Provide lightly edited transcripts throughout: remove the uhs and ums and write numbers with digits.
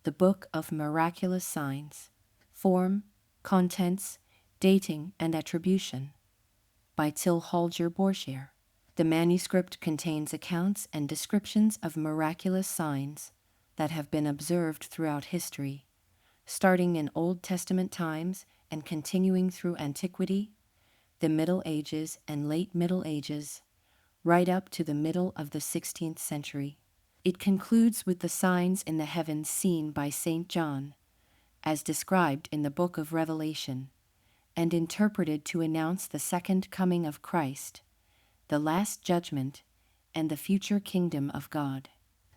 The Book of Miraculous Signs. Form, Contents, Dating and Attribution. By Tilholger Borchier. The manuscript contains accounts and descriptions of miraculous signs that have been observed throughout history, starting in Old Testament times and continuing through Antiquity, the Middle Ages and Late Middle Ages, right up to the middle of the 16th century. It concludes with the signs in the heavens seen by St. John, as described in the Book of Revelation, and interpreted to announce the second coming of Christ, the last judgment, and the future kingdom of God.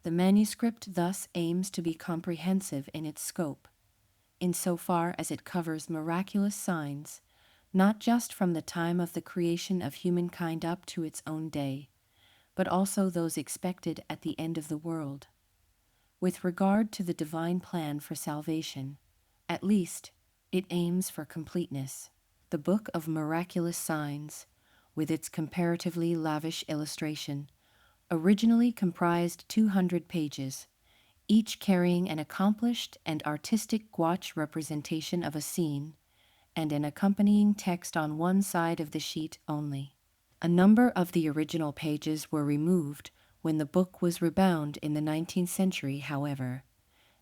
The manuscript thus aims to be comprehensive in its scope, insofar as it covers miraculous signs, not just from the time of the creation of humankind up to its own day, but also those expected at the end of the world. With regard to the divine plan for salvation, at least, it aims for completeness. The Book of Miraculous Signs, with its comparatively lavish illustration, originally comprised 200 pages, each carrying an accomplished and artistic gouache representation of a scene, and an accompanying text on one side of the sheet only. A number of the original pages were removed when the book was rebound in the 19th century, however,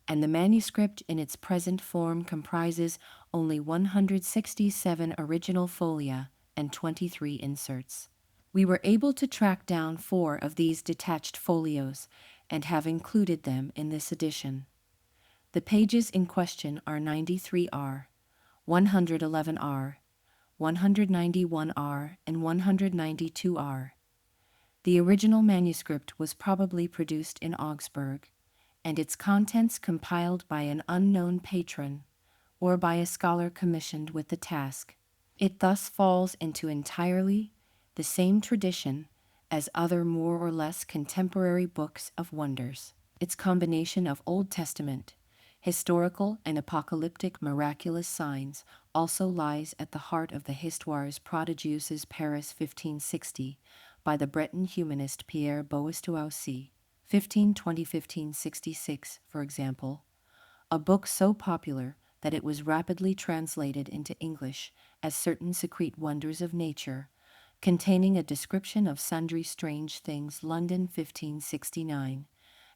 and the manuscript in its present form comprises only 167 original folia and 23 inserts. We were able to track down 4 of these detached folios and have included them in this edition. The pages in question are 93R, 111R, 191R, and 192R. The original manuscript was probably produced in Augsburg, and its contents compiled by an unknown patron or by a scholar commissioned with the task. It thus falls into entirely the same tradition as other more or less contemporary books of wonders. Its combination of Old Testament, historical and apocalyptic miraculous signs also lies at the heart of the Histoires Prodigieuses Paris 1560 by the Breton humanist Pierre Boistouaussi, 1520-1566, for example, a book so popular that it was rapidly translated into English as Certain Secrete Wonders of Nature, containing a description of sundry strange things, London 1569,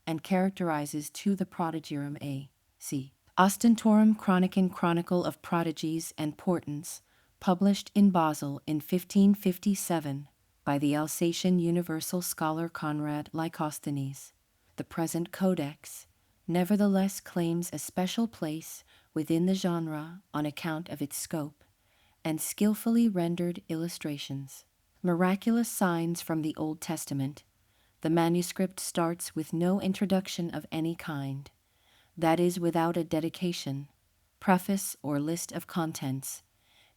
and characterizes to the Prodigium a.c. Ostentorum Chronicon Chronicle of Prodigies and Portents, published in Basel in 1557 by the Alsatian universal scholar Conrad Lycosthenes. The present codex, nevertheless, claims a special place within the genre on account of its scope and skillfully rendered illustrations. Miraculous Signs from the Old Testament. The manuscript starts with no introduction of any kind, that is, without a dedication, preface, or list of contents,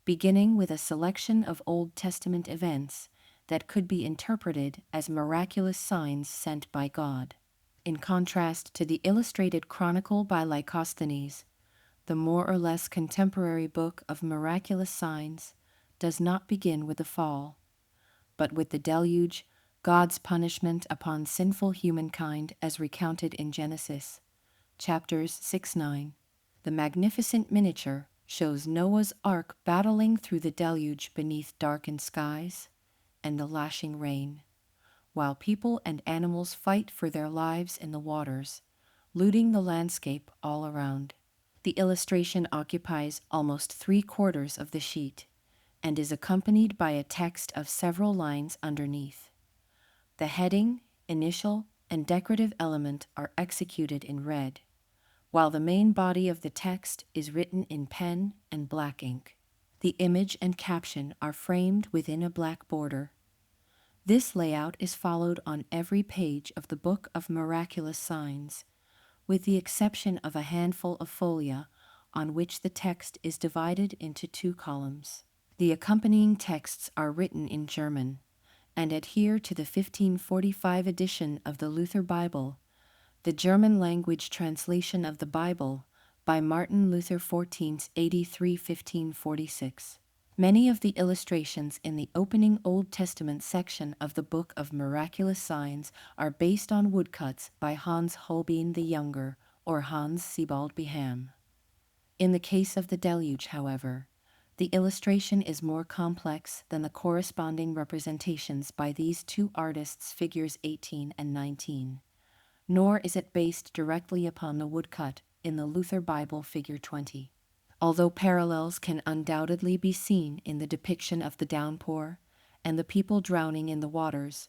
beginning with a selection of Old Testament events that could be interpreted as miraculous signs sent by God. In contrast to the illustrated chronicle by Lycosthenes, the more or less contemporary book of miraculous signs does not begin with the fall, but with the deluge, God's punishment upon sinful humankind as recounted in Genesis, chapters 6-9. The magnificent miniature shows Noah's Ark battling through the deluge beneath darkened skies and the lashing rain, while people and animals fight for their lives in the waters, looting the landscape all around. The illustration occupies almost 3/4 of the sheet and is accompanied by a text of several lines underneath. The heading, initial, and decorative element are executed in red, while the main body of the text is written in pen and black ink. The image and caption are framed within a black border. This layout is followed on every page of the Book of Miraculous Signs, with the exception of a handful of folia on which the text is divided into 2 columns. The accompanying texts are written in German and adhere to the 1545 edition of the Luther Bible, the German-language translation of the Bible by Martin Luther 14th 1546. Many of the illustrations in the opening Old Testament section of the Book of Miraculous Signs are based on woodcuts by Hans Holbein the Younger or Hans Sebald Beham. In the case of the deluge, however, the illustration is more complex than the corresponding representations by these two artists, figures 18 and 19, nor is it based directly upon the woodcut in the Luther Bible, figure 20. Although parallels can undoubtedly be seen in the depiction of the downpour and the people drowning in the waters,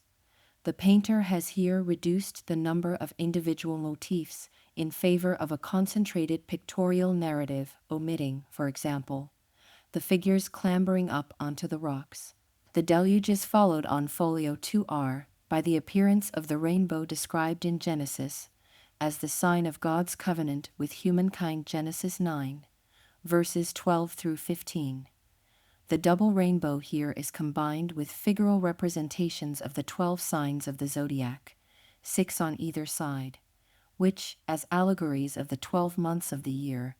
the painter has here reduced the number of individual motifs in favor of a concentrated pictorial narrative, omitting, for example, the figures clambering up onto the rocks. The deluge is followed on folio 2R by the appearance of the rainbow described in Genesis as the sign of God's covenant with humankind, Genesis 9, verses 12 through 15. The double rainbow here is combined with figural representations of the 12 signs of the zodiac, 6 on either side, which, as allegories of the 12 months of the year,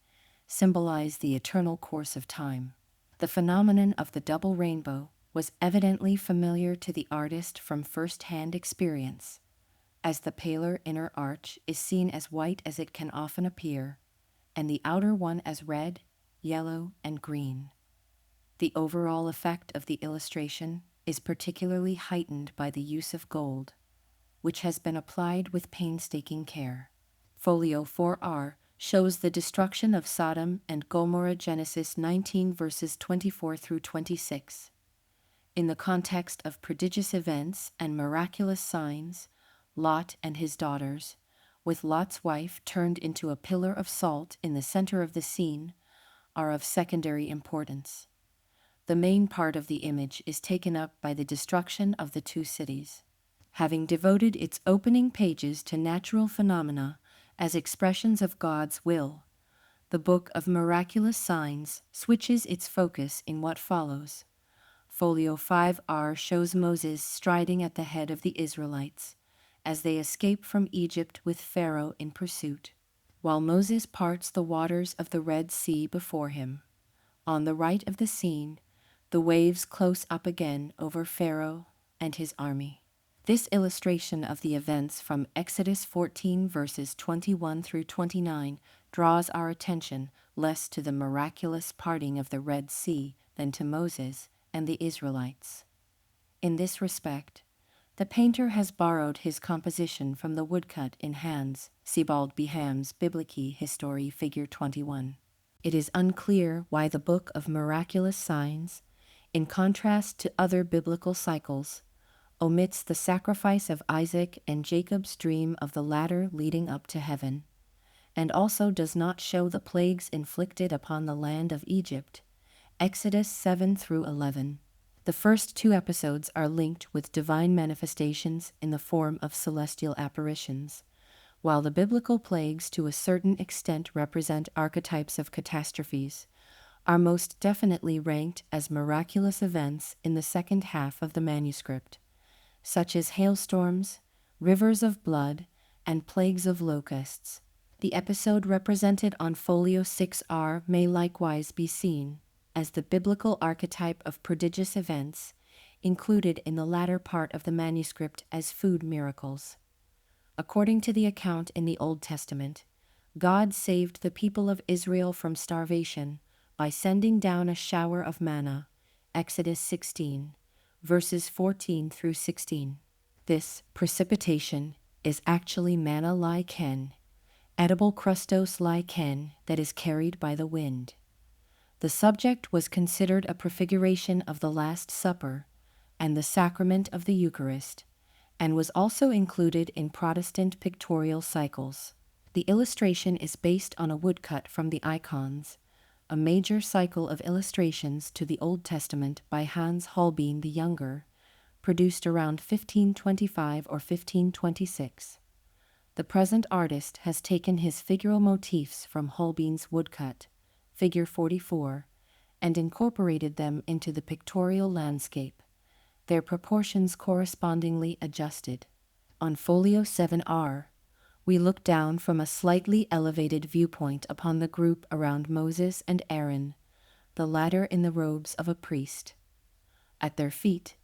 symbolize the eternal course of time. The phenomenon of the double rainbow was evidently familiar to the artist from first-hand experience, as the paler inner arch is seen as white as it can often appear, and the outer one as red, yellow, and green. The overall effect of the illustration is particularly heightened by the use of gold, which has been applied with painstaking care. Folio 4R shows the destruction of Sodom and Gomorrah, Genesis 19 verses 24 through 26. In the context of prodigious events and miraculous signs, Lot and his daughters, with Lot's wife turned into a pillar of salt in the center of the scene, are of secondary importance. The main part of the image is taken up by the destruction of the two cities. Having devoted its opening pages to natural phenomena as expressions of God's will, the Book of Miraculous Signs switches its focus in what follows. Folio 5R shows Moses striding at the head of the Israelites as they escape from Egypt with Pharaoh in pursuit, while Moses parts the waters of the Red Sea before him. On the right of the scene, the waves close up again over Pharaoh and his army. This illustration of the events from Exodus 14 verses 21 through 29 draws our attention less to the miraculous parting of the Red Sea than to Moses and the Israelites. In this respect, the painter has borrowed his composition from the woodcut in Hans Sebald Beham's Biblici Historie, figure 21. It is unclear why the Book of Miraculous Signs, in contrast to other biblical cycles, omits the sacrifice of Isaac and Jacob's dream of the ladder leading up to heaven, and also does not show the plagues inflicted upon the land of Egypt, Exodus 7 through 11. The first two episodes are linked with divine manifestations in the form of celestial apparitions, while the biblical plagues to a certain extent represent archetypes of catastrophes, are most definitely ranked as miraculous events in the second half of the manuscript, such as hailstorms, rivers of blood, and plagues of locusts. The episode represented on folio 6R may likewise be seen as the biblical archetype of prodigious events included in the latter part of the manuscript as food miracles. According to the account in the Old Testament, God saved the people of Israel from starvation by sending down a shower of manna, Exodus 16, verses 14 through 16. This precipitation is actually manna lichen, edible crustose lichen that is carried by the wind. The subject was considered a prefiguration of the Last Supper and the sacrament of the Eucharist, and was also included in Protestant pictorial cycles. The illustration is based on a woodcut from the Icons, a major cycle of illustrations to the Old Testament by Hans Holbein the Younger, produced around 1525 or 1526. The present artist has taken his figural motifs from Holbein's woodcut, figure 44, and incorporated them into the pictorial landscape, their proportions correspondingly adjusted. On folio 7R, we look down from a slightly elevated viewpoint upon the group around Moses and Aaron, the latter in the robes of a priest. At their feet,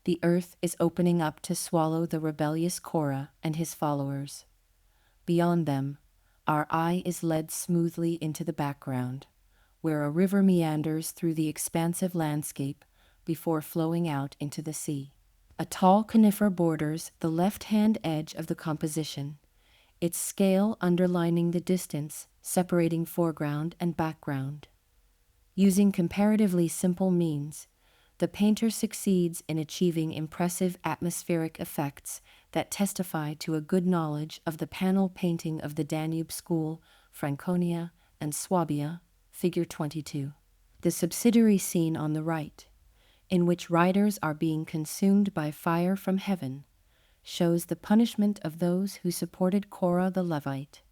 the earth is opening up to swallow the rebellious Korah and his followers. Beyond them, our eye is led smoothly into the background, where a river meanders through the expansive landscape before flowing out into the sea. A tall conifer borders the left-hand edge of the composition, its scale underlining the distance separating foreground and background. Using comparatively simple means, the painter succeeds in achieving impressive atmospheric effects that testify to a good knowledge of the panel painting of the Danube school, Franconia, and Swabia, figure 22. The subsidiary scene on the right, in which riders are being consumed by fire from heaven, shows the punishment of those who supported Korah the Levite,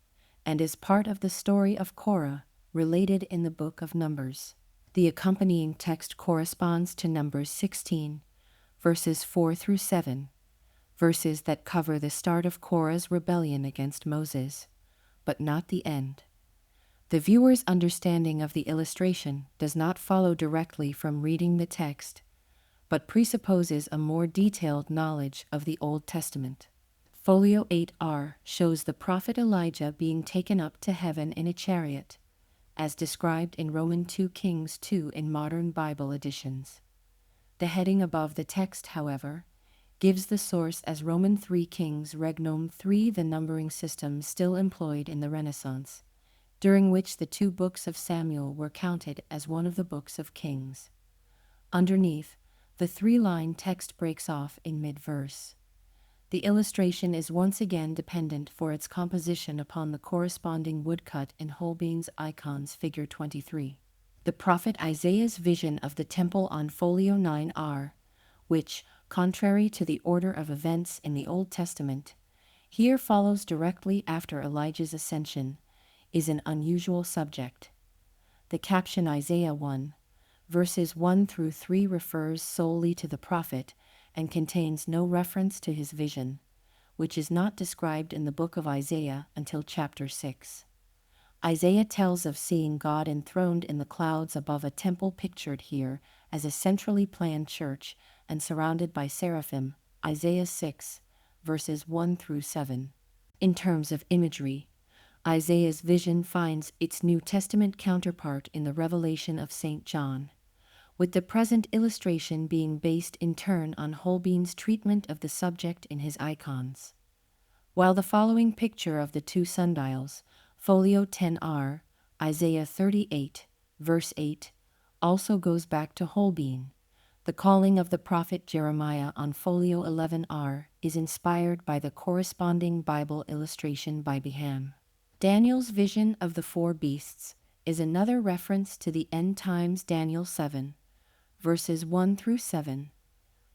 and is part of the story of Korah related in the Book of Numbers. The accompanying text corresponds to Numbers 16, verses 4 through 7, verses that cover the start of Korah's rebellion against Moses, but not the end. The viewer's understanding of the illustration does not follow directly from reading the text, but presupposes a more detailed knowledge of the Old Testament. Folio 8R shows the prophet Elijah being taken up to heaven in a chariot, as described in Roman 2 Kings 2 in modern Bible editions. The heading above the text, however, gives the source as Roman 3 Kings Regnum 3, the numbering system still employed in the Renaissance, during which the 2 books of Samuel were counted as one of the books of Kings. Underneath, the 3-line text breaks off in mid-verse. The illustration is once again dependent for its composition upon the corresponding woodcut in Holbein's icons, figure 23. The prophet Isaiah's vision of the temple on folio 9R, which, contrary to the order of events in the Old Testament, here follows directly after Elijah's ascension, is an unusual subject. The caption Isaiah 1, verses 1 through 3 refers solely to the prophet and contains no reference to his vision, which is not described in the book of Isaiah until chapter 6. Isaiah tells of seeing God enthroned in the clouds above a temple pictured here as a centrally planned church and surrounded by seraphim, Isaiah 6, verses 1 through 7. In terms of imagery, Isaiah's vision finds its New Testament counterpart in the revelation of St. John, with the present illustration being based in turn on Holbein's treatment of the subject in his icons. While the following picture of the 2 sundials, folio 10R, Isaiah 38, verse 8, also goes back to Holbein, the calling of the prophet Jeremiah on folio 11R is inspired by the corresponding Bible illustration by Beham. Daniel's vision of the 4 beasts is another reference to the end times, Daniel 7, verses 1 through 7,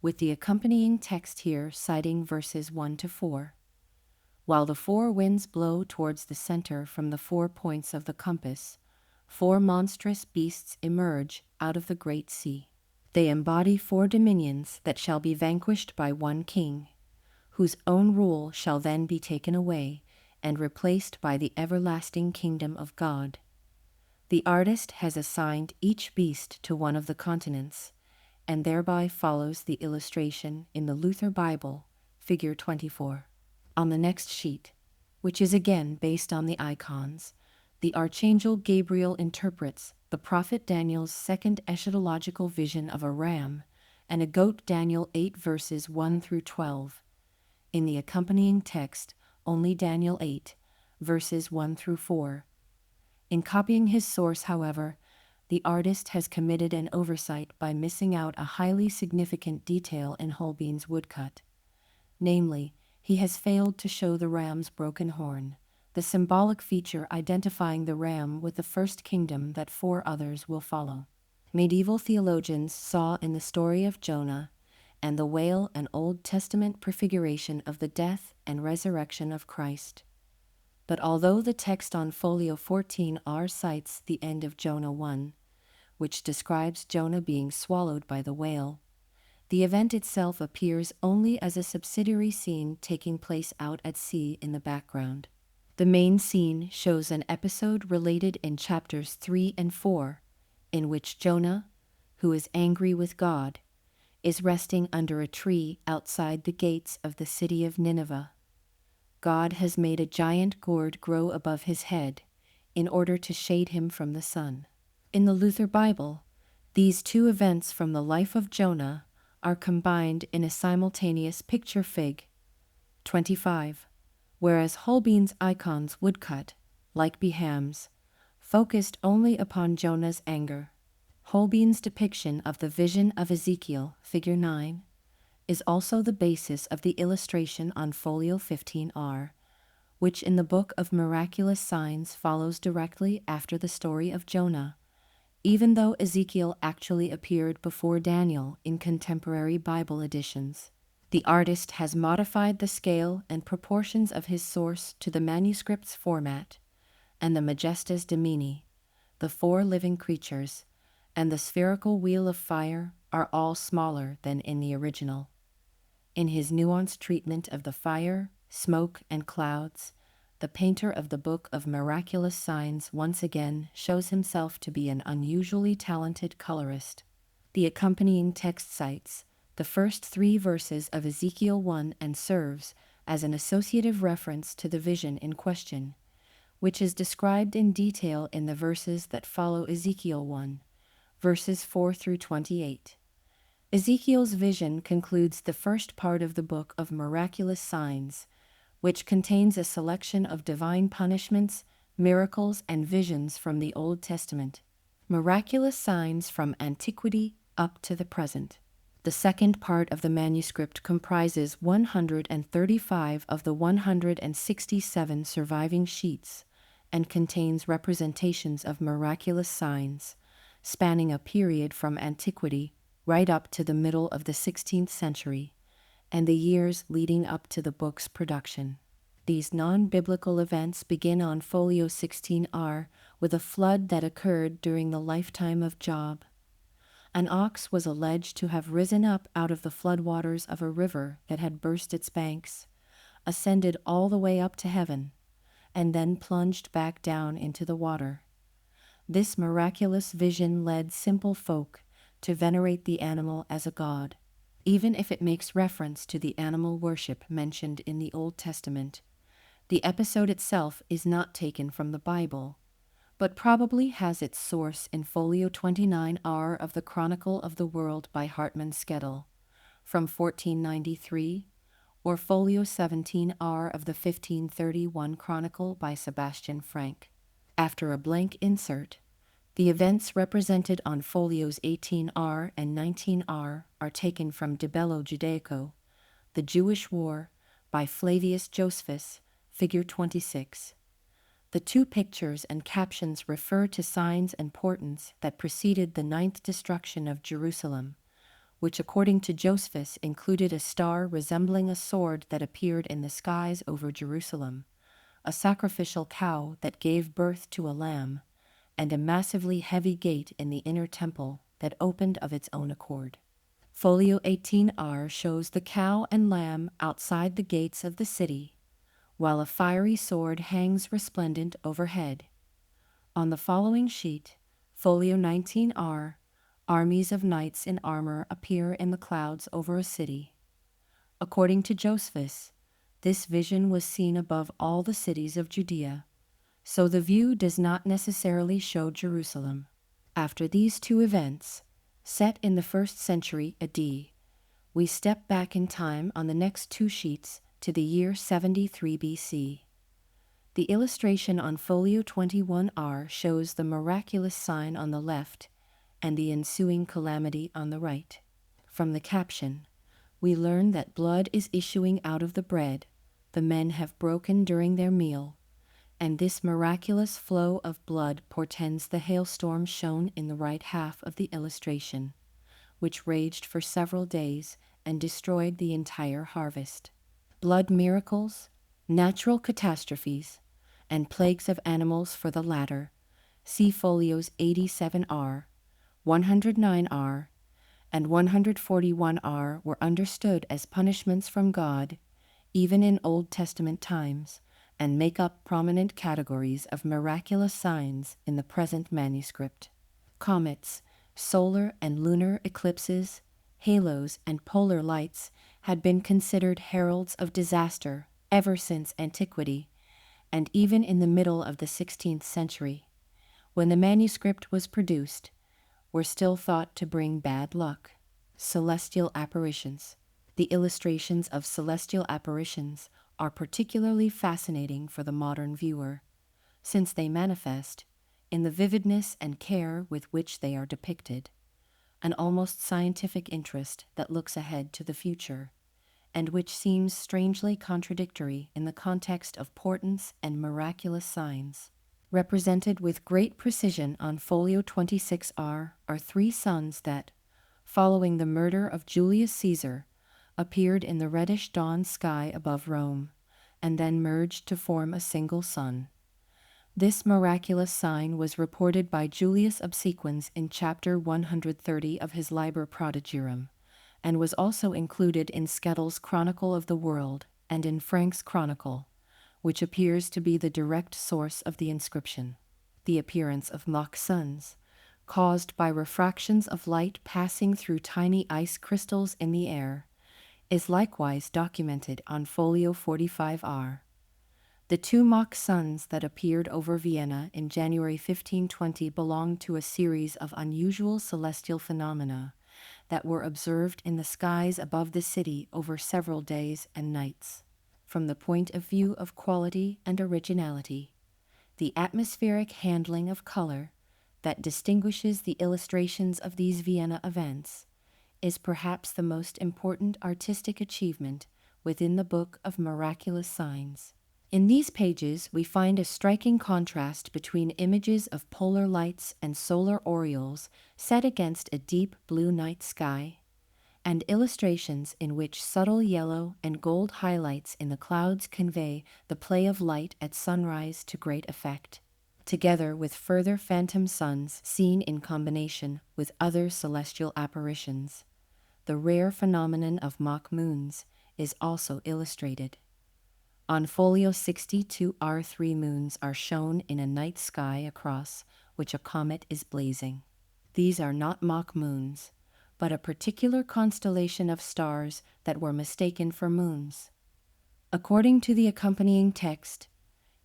with the accompanying text here citing verses 1 to 4. While the 4 winds blow towards the center from the 4 points of the compass, 4 monstrous beasts emerge out of the great sea. They embody 4 dominions that shall be vanquished by 1 king, whose own rule shall then be taken away and replaced by the everlasting kingdom of God. The artist has assigned each beast to one of the continents, and thereby follows the illustration in the Luther Bible, figure 24. On the next sheet, which is again based on the icons, the Archangel Gabriel interprets the prophet Daniel's second eschatological vision of a ram and a goat, Daniel 8 verses 1 through 12. In the accompanying text, only Daniel 8, verses 1 through 4. In copying his source, however, the artist has committed an oversight by missing out a highly significant detail in Holbein's woodcut. Namely, he has failed to show the ram's broken horn, the symbolic feature identifying the ram with the first kingdom that 4 others will follow. Medieval theologians saw in the story of Jonah and the whale an Old Testament prefiguration of the death and resurrection of Christ. But although the text on folio 14R cites the end of Jonah 1, which describes Jonah being swallowed by the whale, the event itself appears only as a subsidiary scene taking place out at sea in the background. The main scene shows an episode related in chapters 3 and 4, in which Jonah, who is angry with God, is resting under a tree outside the gates of the city of Nineveh. God has made a giant gourd grow above his head in order to shade him from the sun. In the Luther Bible, these two events from the life of Jonah are combined in a simultaneous picture fig. 25. Whereas Holbein's icons woodcut, like Beham's, focused only upon Jonah's anger. Holbein's depiction of the vision of Ezekiel, figure 9, is also the basis of the illustration on folio 15R, which in the Book of Miraculous Signs follows directly after the story of Jonah, even though Ezekiel actually appeared before Daniel in contemporary Bible editions. The artist has modified the scale and proportions of his source to the manuscript's format, and the Majestas Domini, the four living creatures, and the spherical wheel of fire are all smaller than in the original. In his nuanced treatment of the fire, smoke, and clouds, the painter of the Book of Miraculous Signs once again shows himself to be an unusually talented colorist. The accompanying text cites the first 3 verses of Ezekiel 1 and serves as an associative reference to the vision in question, which is described in detail in the verses that follow Ezekiel 1, verses 4 through 28. Ezekiel's vision concludes the first part of the Book of Miraculous Signs, which contains a selection of divine punishments, miracles, and visions from the Old Testament. Miraculous signs from Antiquity up to the present. The second part of the manuscript comprises 135 of the 167 surviving sheets and contains representations of miraculous signs, spanning a period from Antiquity right up to the middle of the 16th century, and the years leading up to the book's production. These non-biblical events begin on folio 16R with a flood that occurred during the lifetime of Job. An ox was alleged to have risen up out of the floodwaters of a river that had burst its banks, ascended all the way up to heaven, and then plunged back down into the water. This miraculous vision led simple folk to venerate the animal as a god, even if it makes reference to the animal worship mentioned in the Old Testament. The episode itself is not taken from the Bible, but probably has its source in folio 29R of the Chronicle of the World by Hartmann Skedel, from 1493, or folio 17R of the 1531 Chronicle by Sebastian Frank. After a blank insert, the events represented on folios 18R and 19R are taken from De Bello Judaico, The Jewish War, by Flavius Josephus, figure 26. The 2 pictures and captions refer to signs and portents that preceded the 9th destruction of Jerusalem, which according to Josephus included a star resembling a sword that appeared in the skies over Jerusalem, a sacrificial cow that gave birth to a lamb, and a massively heavy gate in the inner temple that opened of its own accord. Folio 18R shows the cow and lamb outside the gates of the city, while a fiery sword hangs resplendent overhead. On the following sheet, folio 19R, armies of knights in armor appear in the clouds over a city. According to Josephus, this vision was seen above all the cities of Judea, so the view does not necessarily show Jerusalem. After these 2 events, set in the 1st century AD, we step back in time on the next 2 sheets to the year 73 BC. The illustration on folio 21R shows the miraculous sign on the left and the ensuing calamity on the right. From the caption, we learn that blood is issuing out of the bread the men have broken during their meal, and this miraculous flow of blood portends the hailstorm shown in the right half of the illustration, which raged for several days and destroyed the entire harvest. Blood miracles, natural catastrophes, and plagues of animals for the latter, see folios 87R, 109R, and 141R were understood as punishments from God, even in Old Testament times, and make up prominent categories of miraculous signs in the present manuscript. Comets, solar and lunar eclipses, halos, and polar lights had been considered heralds of disaster ever since Antiquity, and even in the middle of the 16th century, when the manuscript was produced, were still thought to bring bad luck. Celestial apparitions. The illustrations of celestial apparitions are particularly fascinating for the modern viewer, since they manifest, in the vividness and care with which they are depicted, an almost scientific interest that looks ahead to the future, and which seems strangely contradictory in the context of portents and miraculous signs. Represented with great precision on folio 26R are three suns that, following the murder of Julius Caesar, appeared in the reddish dawn sky above Rome, and then merged to form a single sun. This miraculous sign was reported by Julius Obsequens in chapter 130 of his Liber Prodigium, and was also included in Skeddel's Chronicle of the World and in Frank's Chronicle, which appears to be the direct source of the inscription. The appearance of mock suns, caused by refractions of light passing through tiny ice crystals in the air, is likewise documented on folio 45R. The two mock suns that appeared over Vienna in January 1520 belonged to a series of unusual celestial phenomena that were observed in the skies above the city over several days and nights. From the point of view of quality and originality, the atmospheric handling of color that distinguishes the illustrations of these Vienna events is perhaps the most important artistic achievement within the Book of Miraculous Signs. In these pages, we find a striking contrast between images of polar lights and solar aureoles set against a deep blue night sky, and illustrations in which subtle yellow and gold highlights in the clouds convey the play of light at sunrise to great effect, together with further phantom suns seen in combination with other celestial apparitions. The rare phenomenon of mock moons is also illustrated. On folio 62R, 3 moons are shown in a night sky across which a comet is blazing. These are not mock moons, but a particular constellation of stars that were mistaken for moons. According to the accompanying text,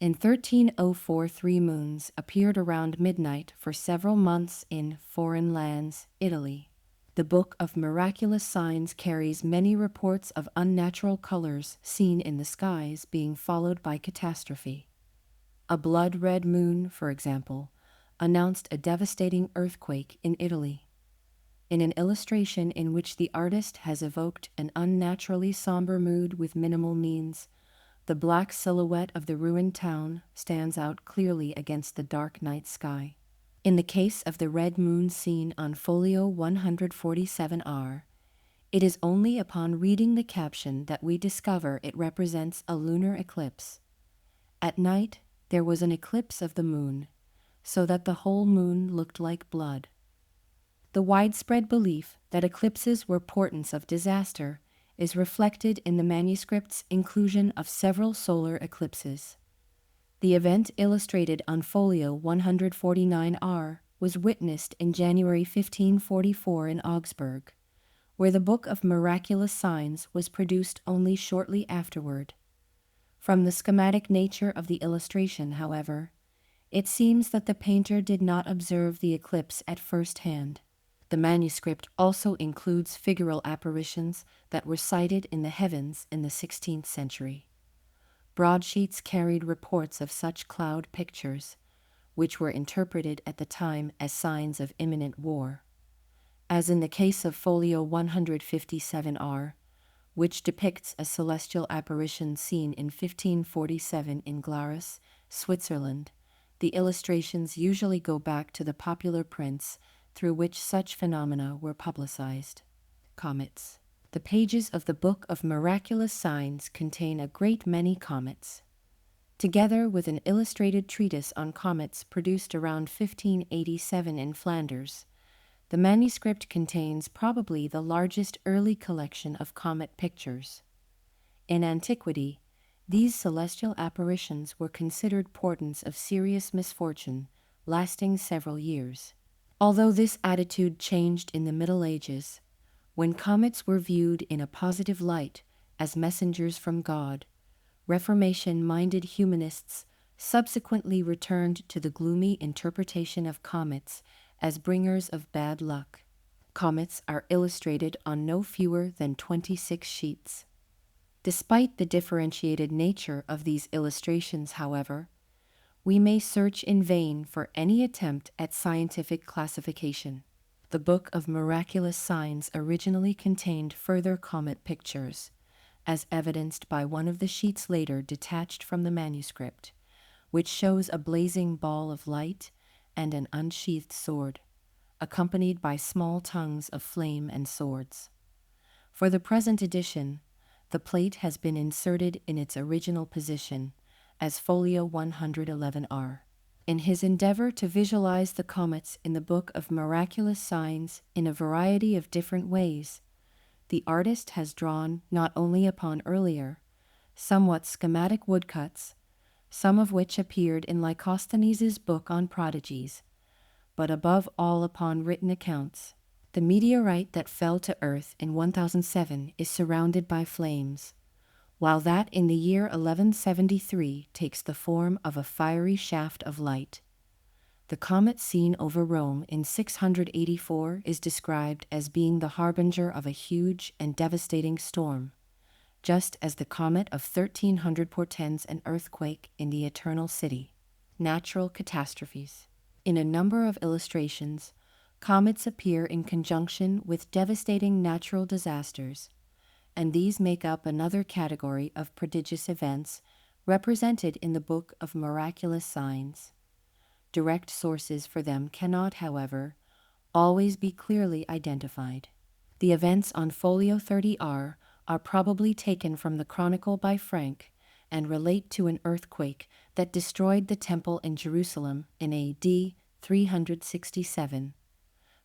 in 1304 3 moons appeared around midnight for several months in foreign lands, Italy. The Book of Miraculous Signs carries many reports of unnatural colors seen in the skies being followed by catastrophe. A blood-red moon, for example, announced a devastating earthquake in Italy. In an illustration in which the artist has evoked an unnaturally somber mood with minimal means, the black silhouette of the ruined town stands out clearly against the dark night sky. In the case of the red moon seen on folio 147R, it is only upon reading the caption that we discover it represents a lunar eclipse. At night, there was an eclipse of the moon, so that the whole moon looked like blood. The widespread belief that eclipses were portents of disaster is reflected in the manuscript's inclusion of several solar eclipses. The event illustrated on folio 149R was witnessed in January 1544 in Augsburg, where the Book of Miraculous Signs was produced only shortly afterward. From the schematic nature of the illustration, however, it seems that the painter did not observe the eclipse at first hand. The manuscript also includes figural apparitions that were sighted in the heavens in the 16th century. Broadsheets carried reports of such cloud pictures, which were interpreted at the time as signs of imminent war. As in the case of folio 157R, which depicts a celestial apparition seen in 1547 in Glarus, Switzerland, the illustrations usually go back to the popular prints through which such phenomena were publicized. Comets. The pages of the Book of Miraculous Signs contain a great many comets. Together with an illustrated treatise on comets produced around 1587 in Flanders, the manuscript contains probably the largest early collection of comet pictures. In Antiquity, these celestial apparitions were considered portents of serious misfortune, lasting several years. Although this attitude changed in the Middle Ages, when comets were viewed in a positive light as messengers from God, Reformation-minded humanists subsequently returned to the gloomy interpretation of comets as bringers of bad luck. Comets are illustrated on no fewer than 26 sheets. Despite the differentiated nature of these illustrations, however, we may search in vain for any attempt at scientific classification. The Book of Miraculous Signs originally contained further comet pictures, as evidenced by one of the sheets later detached from the manuscript, which shows a blazing ball of light and an unsheathed sword, accompanied by small tongues of flame and swords. For the present edition, the plate has been inserted in its original position as folio 111R. In his endeavor to visualize the comets in the Book of Miraculous Signs in a variety of different ways, the artist has drawn not only upon earlier, somewhat schematic woodcuts, some of which appeared in Lycosthenes' book on Prodigies, but above all upon written accounts. The meteorite that fell to Earth in 1007 is surrounded by flames, while that in the year 1173 takes the form of a fiery shaft of light. The comet seen over Rome in 684 is described as being the harbinger of a huge and devastating storm, just as the comet of 1300 portends an earthquake in the Eternal City. Natural catastrophes. In a number of illustrations, comets appear in conjunction with devastating natural disasters, and these make up another category of prodigious events represented in the Book of Miraculous Signs. Direct sources for them cannot, however, always be clearly identified. The events on folio 30R are probably taken from the Chronicle by Frank and relate to an earthquake that destroyed the temple in Jerusalem in AD 367.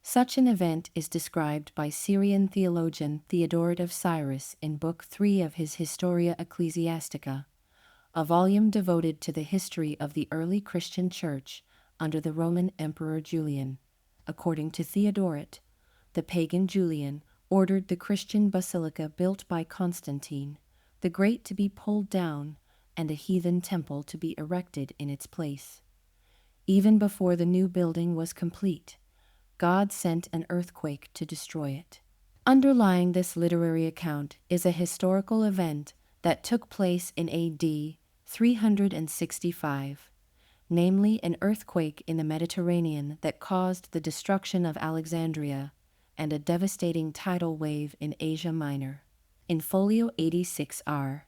Such an event is described by Syrian theologian Theodoret of Cyrus in Book 3 of his Historia Ecclesiastica, a volume devoted to the history of the early Christian Church under the Roman Emperor Julian. According to Theodoret, the pagan Julian ordered the Christian basilica built by Constantine the Great to be pulled down and a heathen temple to be erected in its place. Even before the new building was complete, God sent an earthquake to destroy it. Underlying this literary account is a historical event that took place in AD 365, namely an earthquake in the Mediterranean that caused the destruction of Alexandria and a devastating tidal wave in Asia Minor. In folio 86R,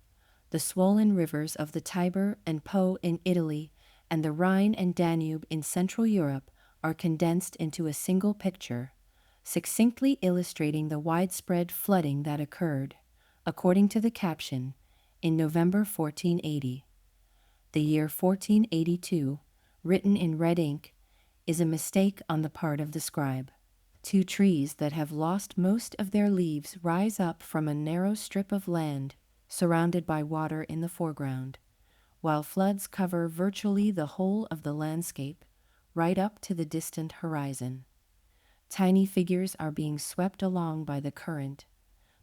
the swollen rivers of the Tiber and Po in Italy and the Rhine and Danube in Central Europe are condensed into a single picture, succinctly illustrating the widespread flooding that occurred, according to the caption, in November 1480. The year 1482, written in red ink, is a mistake on the part of the scribe. Two trees that have lost most of their leaves rise up from a narrow strip of land surrounded by water in the foreground, while floods cover virtually the whole of the landscape, right up to the distant horizon. Tiny figures are being swept along by the current,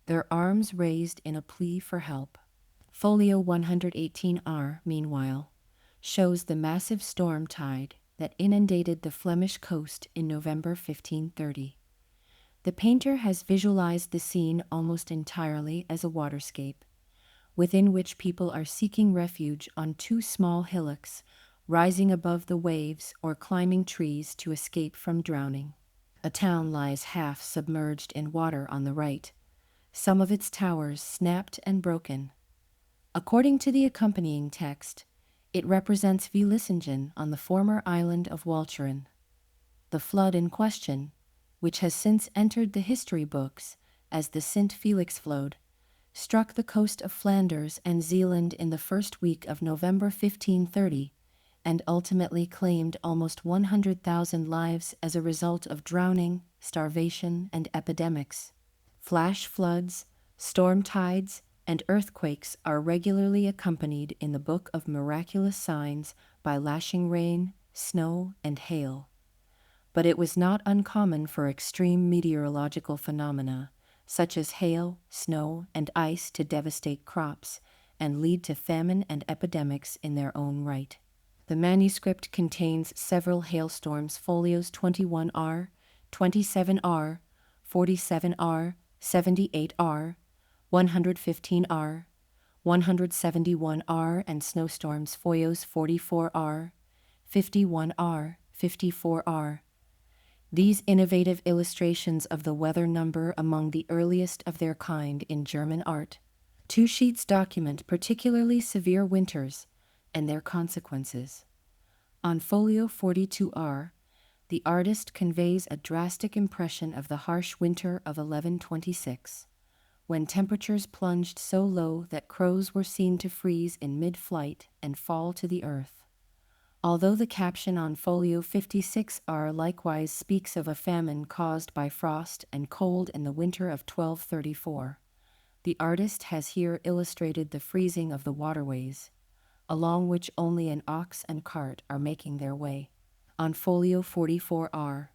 their arms raised in a plea for help. Folio 118R, meanwhile, shows the massive storm tide that inundated the Flemish coast in November 1530. The painter has visualized the scene almost entirely as a waterscape, within which people are seeking refuge on two small hillocks, rising above the waves or climbing trees to escape from drowning. A town lies half submerged in water on the right, some of its towers snapped and broken. According to the accompanying text, it represents Vlissingen on the former island of Walcheren. The flood in question, which has since entered the history books as the Sint Felix flood, struck the coast of Flanders and Zeeland in the first week of November 1530 and ultimately claimed almost 100,000 lives as a result of drowning, starvation, and epidemics. Flash floods, storm tides, and earthquakes are regularly accompanied in the Book of Miraculous Signs by lashing rain, snow, and hail. But it was not uncommon for extreme meteorological phenomena, such as hail, snow, and ice to devastate crops and lead to famine and epidemics in their own right. The manuscript contains several hailstorms folios 21R, 27R, 47R, 78R, 115R, 171R, and snowstorms folios 44R, 51R, 54R. These innovative illustrations of the weather number among the earliest of their kind in German art. Two sheets document particularly severe winters and their consequences. On folio 42R, the artist conveys a drastic impression of the harsh winter of 1126, when temperatures plunged so low that crows were seen to freeze in mid-flight and fall to the earth. Although the caption on folio 56R likewise speaks of a famine caused by frost and cold in the winter of 1234, the artist has here illustrated the freezing of the waterways, along which only an ox and cart are making their way. On folio 44R,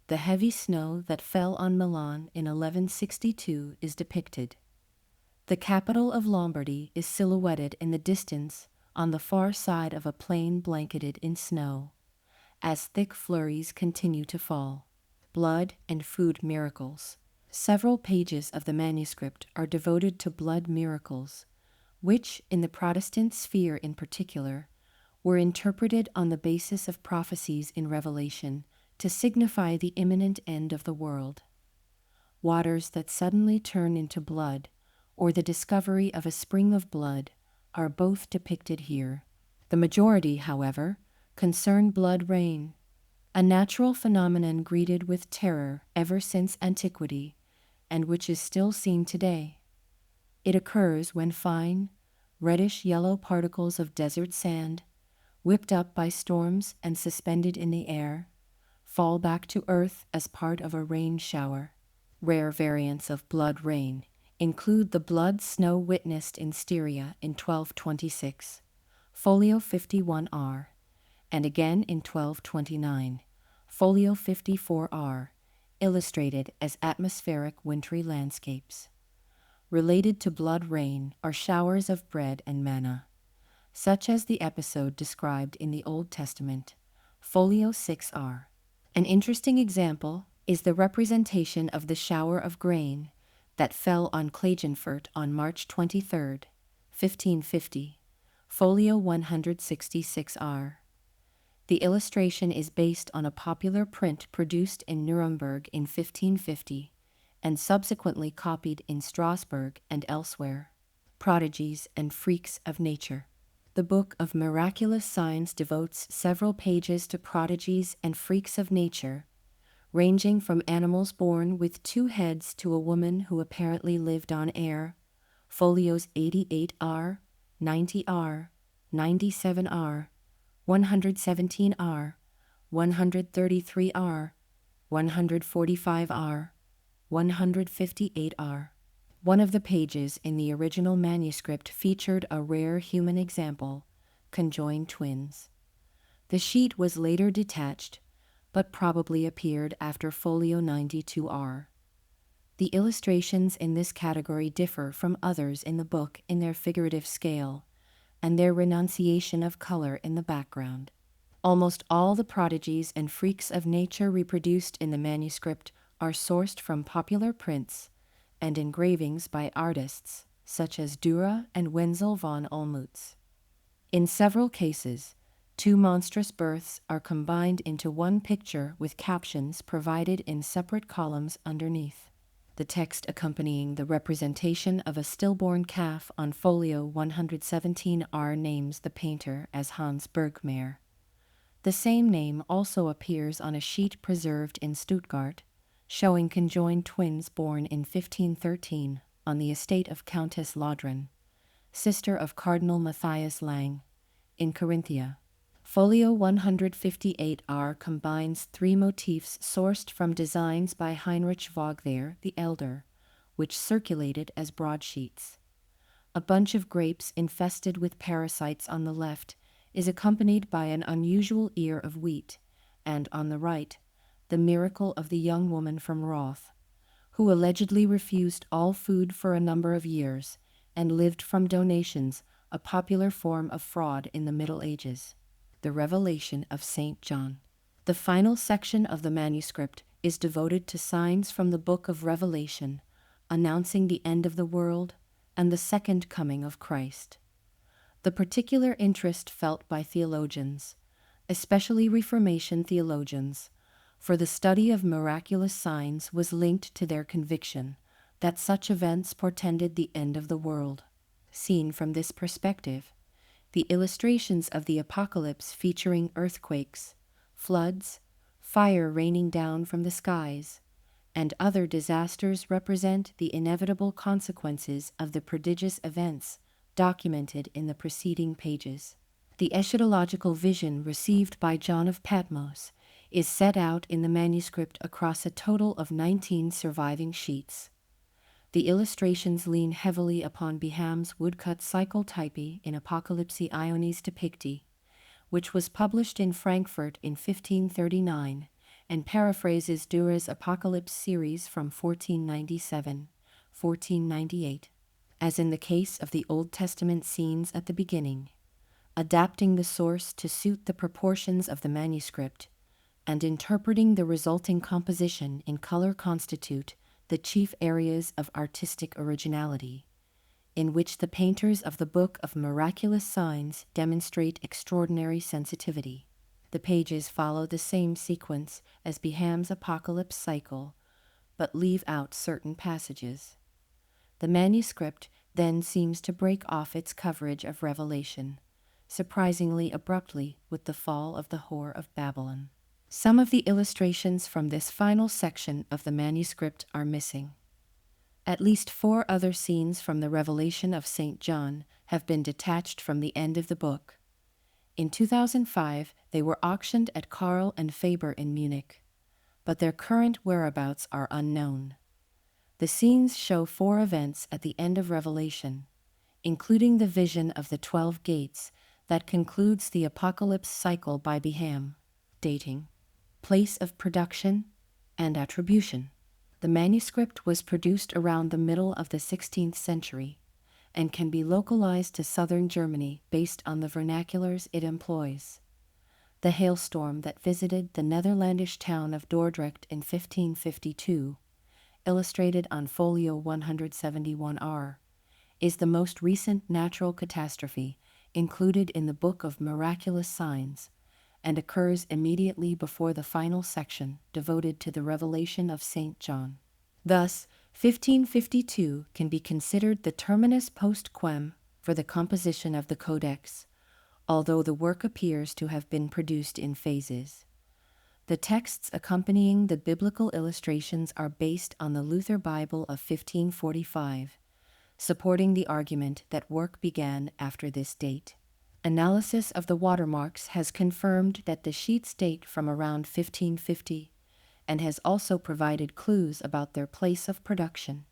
the heavy snow that fell on Milan in 1162 is depicted. The capital of Lombardy is silhouetted in the distance on the far side of a plain blanketed in snow, as thick flurries continue to fall. Blood and food miracles. Several pages of the manuscript are devoted to blood miracles, which, in the Protestant sphere in particular, were interpreted on the basis of prophecies in Revelation to signify the imminent end of the world. Waters that suddenly turn into blood, or the discovery of a spring of blood, are both depicted here. The majority, however, concern blood rain, a natural phenomenon greeted with terror ever since Antiquity, and which is still seen today. It occurs when fine, reddish-yellow particles of desert sand, whipped up by storms and suspended in the air, fall back to earth as part of a rain shower. Rare variants of blood rain include the blood snow witnessed in Styria in 1226, folio 51R, and again in 1229, folio 54R, illustrated as atmospheric wintry landscapes. Related to blood rain are showers of bread and manna, such as the episode described in the Old Testament, folio 6R. An interesting example is the representation of the shower of grain that fell on Klagenfurt on March 23, 1550, folio 166R. The illustration is based on a popular print produced in Nuremberg in 1550 and subsequently copied in Strasbourg and elsewhere. Prodigies and freaks of nature. The Book of Miraculous Signs devotes several pages to prodigies and freaks of nature, ranging from animals born with two heads to a woman who apparently lived on air, folios 88R, 90R, 97R, 117R, 133R, 145R, 158R. One of the pages in the original manuscript featured a rare human example, conjoined twins. The sheet was later detached, but probably appeared after folio 92R. The illustrations in this category differ from others in the book in their figurative scale and their renunciation of color in the background. Almost all the prodigies and freaks of nature reproduced in the manuscript are sourced from popular prints and engravings by artists such as Dürer and Wenzel von Olmütz. In several cases, two monstrous births are combined into one picture with captions provided in separate columns underneath. The text accompanying the representation of a stillborn calf on folio 117R names the painter as Hans Bergmayer. The same name also appears on a sheet preserved in Stuttgart, showing conjoined twins born in 1513 on the estate of Countess Lodron, sister of Cardinal Matthias Lang, in Carinthia. Folio 158R combines three motifs sourced from designs by Heinrich Vogtherr the Elder, which circulated as broadsheets. A bunch of grapes infested with parasites on the left is accompanied by an unusual ear of wheat, and on the right, the miracle of the young woman from Roth, who allegedly refused all food for a number of years and lived from donations, a popular form of fraud in the Middle Ages. The Revelation of St. John. The final section of the manuscript is devoted to signs from the Book of Revelation, announcing the end of the world and the second coming of Christ. The particular interest felt by theologians, especially Reformation theologians, for the study of miraculous signs was linked to their conviction that such events portended the end of the world. Seen from this perspective, the illustrations of the apocalypse featuring earthquakes, floods, fire raining down from the skies, and other disasters represent the inevitable consequences of the prodigious events documented in the preceding pages. The eschatological vision received by John of Patmos is set out in the manuscript across a total of 19 surviving sheets. The illustrations lean heavily upon Beham's woodcut cyclotypy in Apocalypsi Ionis Depicti, which was published in Frankfurt in 1539 and paraphrases Dürer's Apocalypse series from 1497-1498. As in the case of the Old Testament scenes at the beginning, adapting the source to suit the proportions of the manuscript and interpreting the resulting composition in color constitute the chief areas of artistic originality, in which the painters of the Book of Miraculous Signs demonstrate extraordinary sensitivity. The pages follow the same sequence as Beham's Apocalypse cycle, but leave out certain passages. The manuscript then seems to break off its coverage of Revelation, surprisingly abruptly with the fall of the Whore of Babylon. Some of the illustrations from this final section of the manuscript are missing. At least 4 other scenes from the Revelation of St. John have been detached from the end of the book. In 2005, they were auctioned at Karl and Faber in Munich, but their current whereabouts are unknown. The scenes show 4 events at the end of Revelation, including the vision of the 12 gates that concludes the Apocalypse cycle by Beham. Dating, place of production, and attribution. The manuscript was produced around the middle of the 16th century and can be localized to southern Germany based on the vernaculars it employs. The hailstorm that visited the Netherlandish town of Dordrecht in 1552, illustrated on folio 171R, is the most recent natural catastrophe included in the Book of Miraculous Signs, and occurs immediately before the final section devoted to the Revelation of St. John. Thus, 1552 can be considered the terminus post quem for the composition of the Codex, although the work appears to have been produced in phases. The texts accompanying the biblical illustrations are based on the Luther Bible of 1545, supporting the argument that work began after this date. Analysis of the watermarks has confirmed that the sheets date from around 1550 and has also provided clues about their place of production.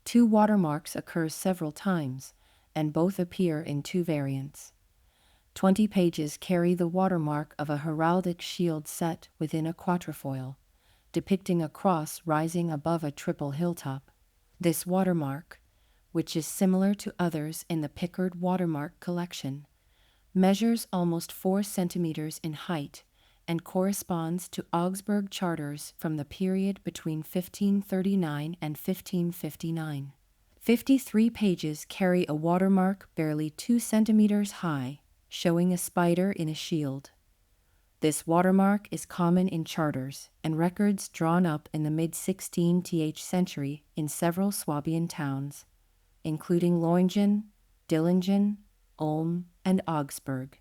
2 watermarks occur several times, and both appear in 2 variants. 20 pages carry the watermark of a heraldic shield set within a quatrefoil, depicting a cross rising above a triple hilltop. This watermark, which is similar to others in the Pickard watermark collection, measures almost 4 centimeters in height and corresponds to Augsburg charters from the period between 1539 and 1559. 53 pages carry a watermark barely 2 centimeters high, showing a spider in a shield. This watermark is common in charters and records drawn up in the mid-16th century in several Swabian towns, including Leungen, Dillingen, Ulm, and Augsburg.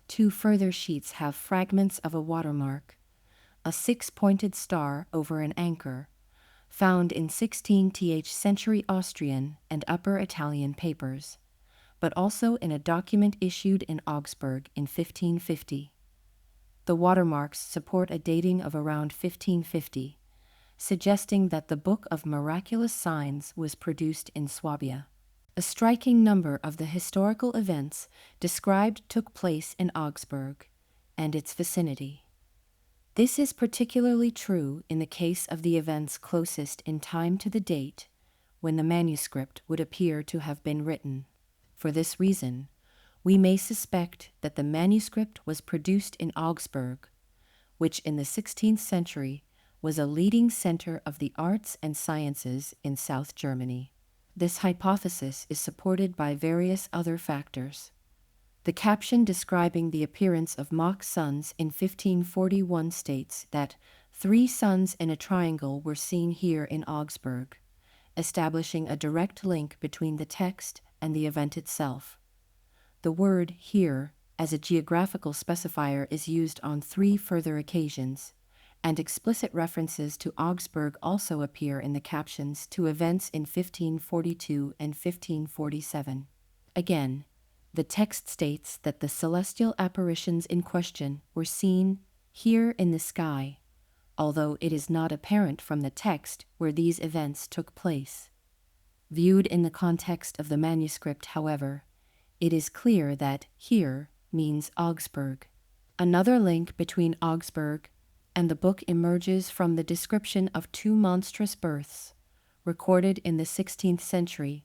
2 further sheets have fragments of a watermark, a 6-pointed star over an anchor, found in 16th century Austrian and Upper Italian papers, but also in a document issued in Augsburg in 1550. The watermarks support a dating of around 1550, suggesting that the Book of Miraculous Signs was produced in Swabia. A striking number of the historical events described took place in Augsburg and its vicinity. This is particularly true in the case of the events closest in time to the date, when the manuscript would appear to have been written. For this reason, we may suspect that the manuscript was produced in Augsburg, which in the 16th century was a leading center of the arts and sciences in South Germany. This hypothesis is supported by various other factors. The caption describing the appearance of Mach's suns in 1541 states that 3 suns in a triangle were seen here in Augsburg, establishing a direct link between the text and the event itself. The word here as a geographical specifier is used on 3 further occasions, and explicit references to Augsburg also appear in the captions to events in 1542 and 1547. Again, the text states that the celestial apparitions in question were seen here in the sky, although it is not apparent from the text where these events took place. Viewed in the context of the manuscript, however, it is clear that here means Augsburg. Another link between Augsburg and the book emerges from the description of 2 monstrous births, recorded in the 16th century,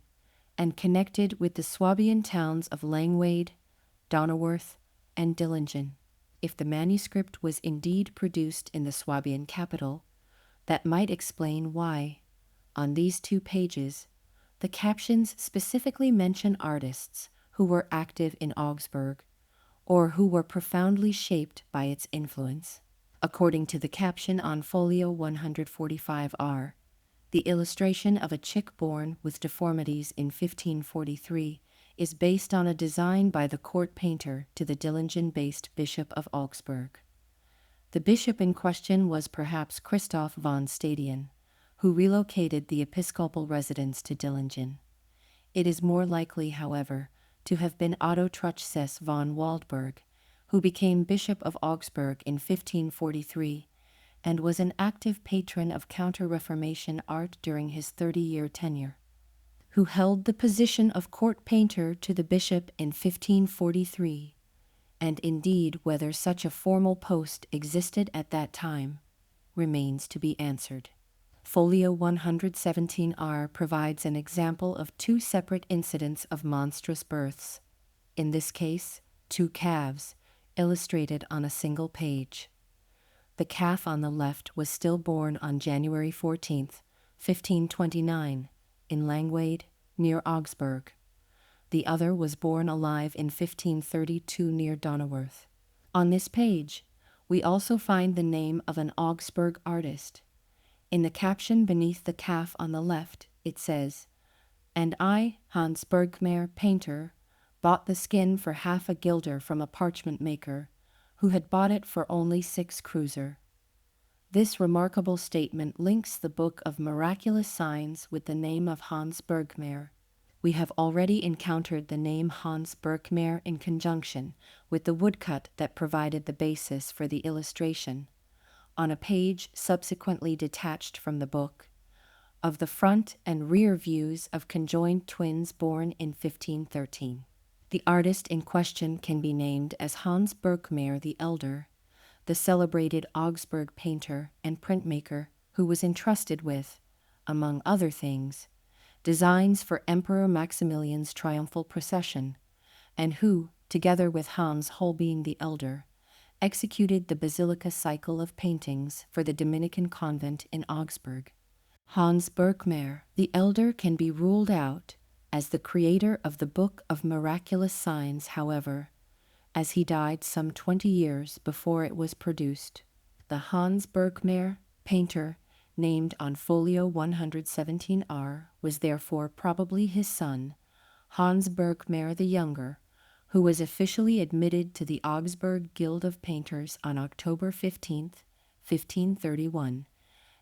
and connected with the Swabian towns of Langwade, Donauwörth, and Dillingen. If the manuscript was indeed produced in the Swabian capital, that might explain why, on these 2 pages, the captions specifically mention artists who were active in Augsburg, or who were profoundly shaped by its influence. According to the caption on folio 145R, the illustration of a chick born with deformities in 1543 is based on a design by the court painter to the Dillingen-based Bishop of Augsburg. The bishop in question was perhaps Christoph von Stadion, who relocated the episcopal residence to Dillingen. It is more likely, however, to have been Otto Truchsess von Waldburg, who became Bishop of Augsburg in 1543 and was an active patron of Counter-Reformation art during his 30-year tenure, who held the position of court painter to the bishop in 1543, and indeed whether such a formal post existed at that time remains to be answered. Folio 117R provides an example of 2 separate incidents of monstrous births, in this case 2 calves, illustrated on a single page. The calf on the left was still born on January 14, 1529, in Langwade, near Augsburg. The other was born alive in 1532 near Donauwörth. On this page, we also find the name of an Augsburg artist. In the caption beneath the calf on the left, it says, "And I, Hans Bergmer, painter, bought the skin for half a guilder from a parchment maker, who had bought it for only 6 kreuzer." This remarkable statement links the Book of Miraculous Signs with the name of Hans Bergmer. We have already encountered the name Hans Bergmer in conjunction with the woodcut that provided the basis for the illustration, on a page subsequently detached from the book, of the front and rear views of conjoined twins born in 1513. The artist in question can be named as Hans Bergmer the Elder, the celebrated Augsburg painter and printmaker who was entrusted with, among other things, designs for Emperor Maximilian's triumphal procession, and who, together with Hans Holbein the Elder, executed the Basilica cycle of paintings for the Dominican convent in Augsburg. Hans Bergmer the Elder can be ruled out as the creator of the Book of Miraculous Signs, however, as he died some 20 years before it was produced. The Hans Bergmer painter named on folio 117R was therefore probably his son, Hans Bergmer the Younger, who was officially admitted to the Augsburg Guild of Painters on October 15, 1531,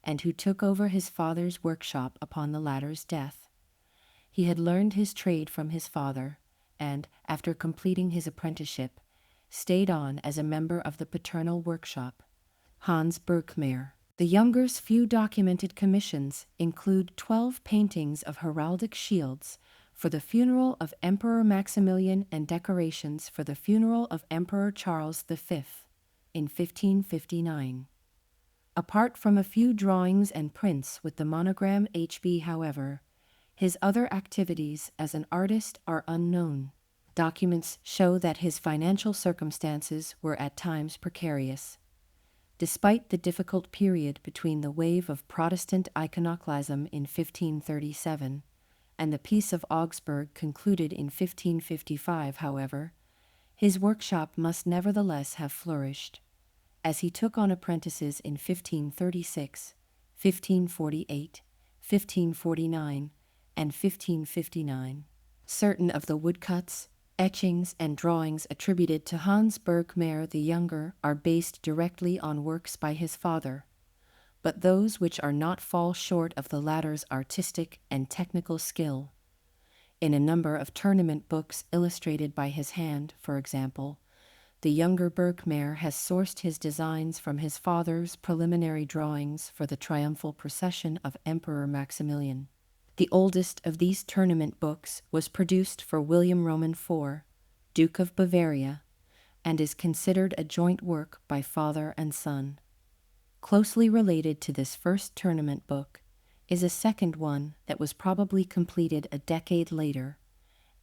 and who took over his father's workshop upon the latter's death. He had learned his trade from his father, and, after completing his apprenticeship, stayed on as a member of the paternal workshop. Hans Bergmer the Younger's few documented commissions include 12 paintings of heraldic shields for the funeral of Emperor Maximilian and decorations for the funeral of Emperor Charles V in 1559. Apart from a few drawings and prints with the monogram HB, however, His other activities as an artist are unknown. Documents show that his financial circumstances were at times precarious. Despite the difficult period between the wave of Protestant iconoclasm in 1537 and the Peace of Augsburg concluded in 1555, however, his workshop must nevertheless have flourished, as he took on apprentices in 1536, 1548, 1549, and 1559. Certain of the woodcuts, etchings, and drawings attributed to Hans Bergmayr the Younger are based directly on works by his father, but those which are not fall short of the latter's artistic and technical skill. In a number of tournament books illustrated by his hand, for example, the younger Bergmayr has sourced his designs from his father's preliminary drawings for the triumphal procession of Emperor Maximilian. The oldest of these tournament books was produced for William Roman IV, Duke of Bavaria, and is considered a joint work by father and son. Closely related to this first tournament book is a second one that was probably completed a decade later,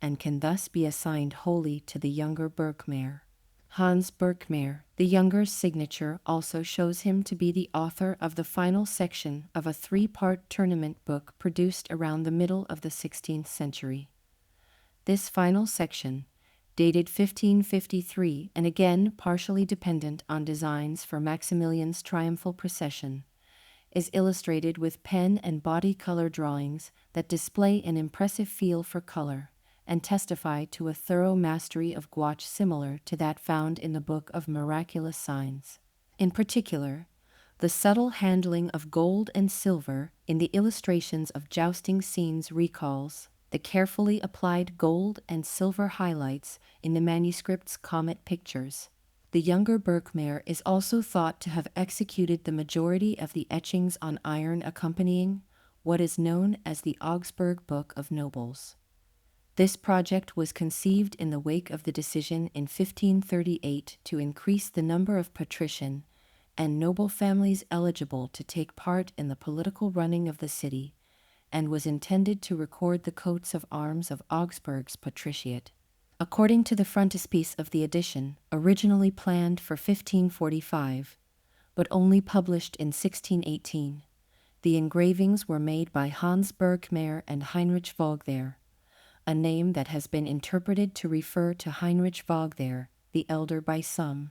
and can thus be assigned wholly to the younger Bergmayr. Hans Bergmayr the Younger's signature also shows him to be the author of the final section of a three-part tournament book produced around the middle of the 16th century. This final section, dated 1553 and again partially dependent on designs for Maximilian's triumphal procession, is illustrated with pen and body color drawings that display an impressive feel for color and testify to a thorough mastery of gouache similar to that found in the Book of Miraculous Signs. In particular, the subtle handling of gold and silver in the illustrations of jousting scenes recalls the carefully applied gold and silver highlights in the manuscript's Comet pictures. The younger Bergmayr is also thought to have executed the majority of the etchings on iron accompanying what is known as the Augsburg Book of Nobles. This project was conceived in the wake of the decision in 1538 to increase the number of patrician and noble families eligible to take part in the political running of the city, and was intended to record the coats of arms of Augsburg's patriciate. According to the frontispiece of the edition, originally planned for 1545, but only published in 1618, the engravings were made by Hans Bergmayr and Heinrich Wagner, a name that has been interpreted to refer to Heinrich Wagner, the elder by some,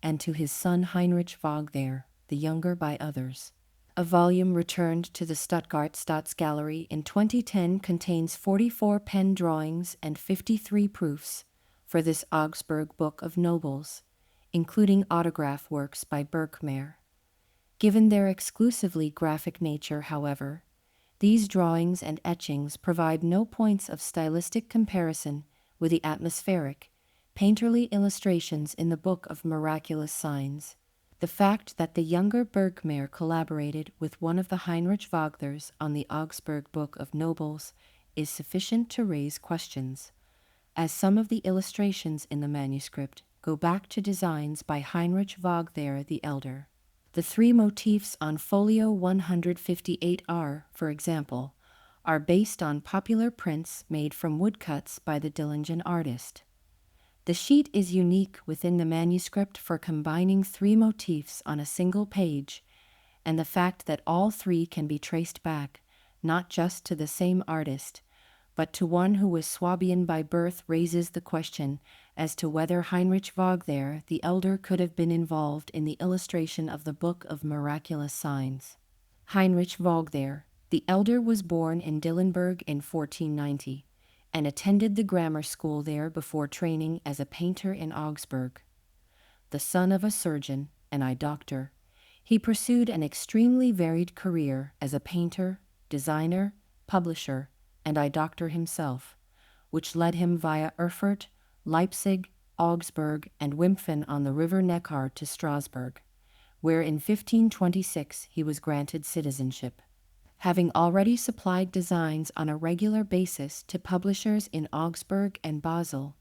and to his son Heinrich Wagner, the younger by others. A volume returned to the Stuttgart Staatsgalerie in 2010 contains 44 pen drawings and 53 proofs for this Augsburg Book of Nobles, including autograph works by Bergmayr. Given their exclusively graphic nature, however, these drawings and etchings provide no points of stylistic comparison with the atmospheric, painterly illustrations in the Book of Miraculous Signs. The fact that the younger Bergmayr collaborated with one of the Heinrich Wagners on the Augsburg Book of Nobles is sufficient to raise questions, as some of the illustrations in the manuscript go back to designs by Heinrich Wagner the Elder. The three motifs on folio 158R, for example, are based on popular prints made from woodcuts by the Dillingen artist. The sheet is unique within the manuscript for combining three motifs on a single page, and the fact that all three can be traced back, not just to the same artist, but to one who was Swabian by birth raises the question as to whether Heinrich Wagner the Elder could have been involved in the illustration of the Book of Miraculous Signs. Heinrich Wagner the Elder was born in Dillenburg in 1490 and attended the grammar school there before training as a painter in Augsburg. The son of a surgeon, an eye doctor, he pursued an extremely varied career as a painter, designer, publisher, and eye doctor himself, which led him via Erfurt, Leipzig, Augsburg, and Wimpfen on the river Neckar to Strasbourg, where in 1526 he was granted citizenship. Having already supplied designs on a regular basis to publishers in Augsburg and Basel,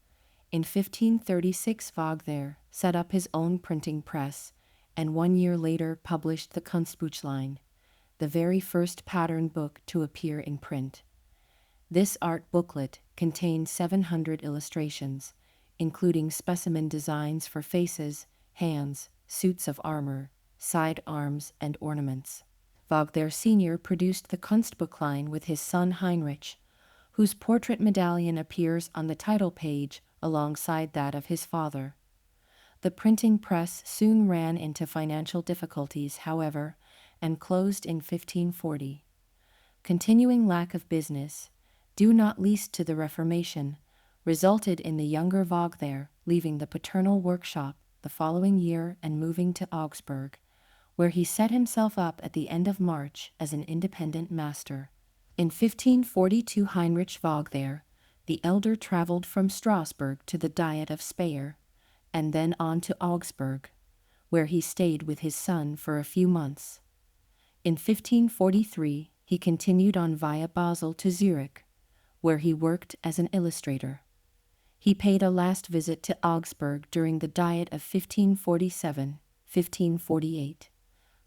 in 1536 Wagner set up his own printing press, and 1 year later published the Kunstbuchlein, the very first pattern book to appear in print. This art booklet contains 700 illustrations, including specimen designs for faces, hands, suits of armor, side arms, and ornaments. Wagner Sr. produced the Kunstbuch line with his son Heinrich, whose portrait medallion appears on the title page alongside that of his father. The printing press soon ran into financial difficulties, however, and closed in 1540. Continuing lack of business, due not least to the Reformation, resulted in the younger Wagner leaving the paternal workshop the following year and moving to Augsburg, where he set himself up at the end of March as an independent master. In 1542, Heinrich Wagner, the elder, traveled from Strasbourg to the Diet of Speyer, and then on to Augsburg, where he stayed with his son for a few months. In 1543, he continued on via Basel to Zurich, where he worked as an illustrator. He paid a last visit to Augsburg during the Diet of 1547-1548,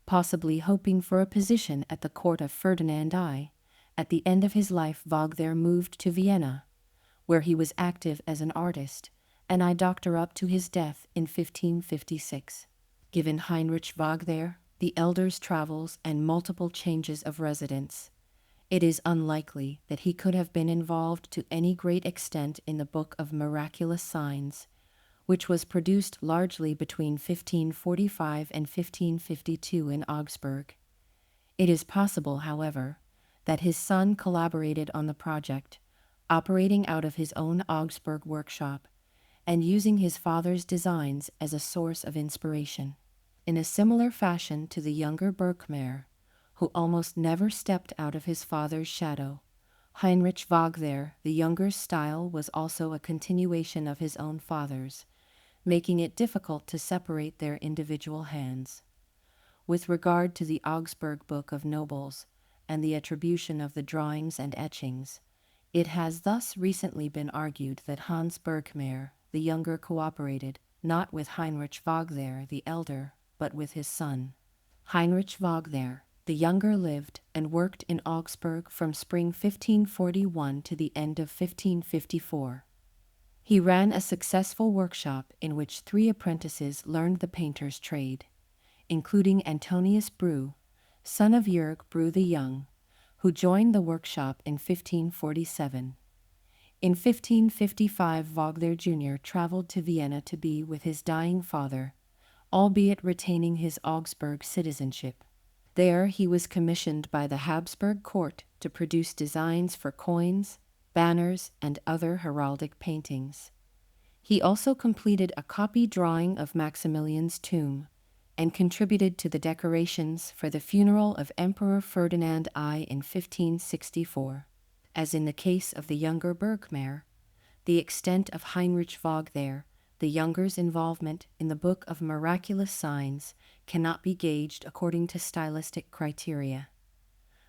possibly hoping for a position at the court of Ferdinand I. At the end of his life, Wagner moved to Vienna, where he was active as an artist, and eye doctor up to his death in 1556. Given Heinrich Wagner, the elder's travels and multiple changes of residence, it is unlikely that he could have been involved to any great extent in the Book of Miraculous Signs, which was produced largely between 1545 and 1552 in Augsburg. It is possible, however, that his son collaborated on the project, operating out of his own Augsburg workshop, and using his father's designs as a source of inspiration. In a similar fashion to the younger Berkmayer, who almost never stepped out of his father's shadow, Heinrich Wagner the younger's style was also a continuation of his own father's, making it difficult to separate their individual hands. With regard to the Augsburg Book of Nobles and the attribution of the drawings and etchings, it has thus recently been argued that Hans Berkmayer the younger cooperated not with Heinrich Wagner the elder, but with his son. Heinrich Wagner the younger lived and worked in Augsburg from spring 1541 to the end of 1554. He ran a successful workshop in which 3 apprentices learned the painter's trade, including Antonius Brew, son of Jörg Brew the Young, who joined the workshop in 1547. In 1555, Wagner Jr. traveled to Vienna to be with his dying father, albeit retaining his Augsburg citizenship. There he was commissioned by the Habsburg court to produce designs for coins, banners, and other heraldic paintings. He also completed a copy drawing of Maximilian's tomb and contributed to the decorations for the funeral of Emperor Ferdinand I in 1564. As in the case of the younger Berkmayer, the extent of Heinrich Wagner the younger's involvement in the Book of Miraculous Signs cannot be gauged according to stylistic criteria.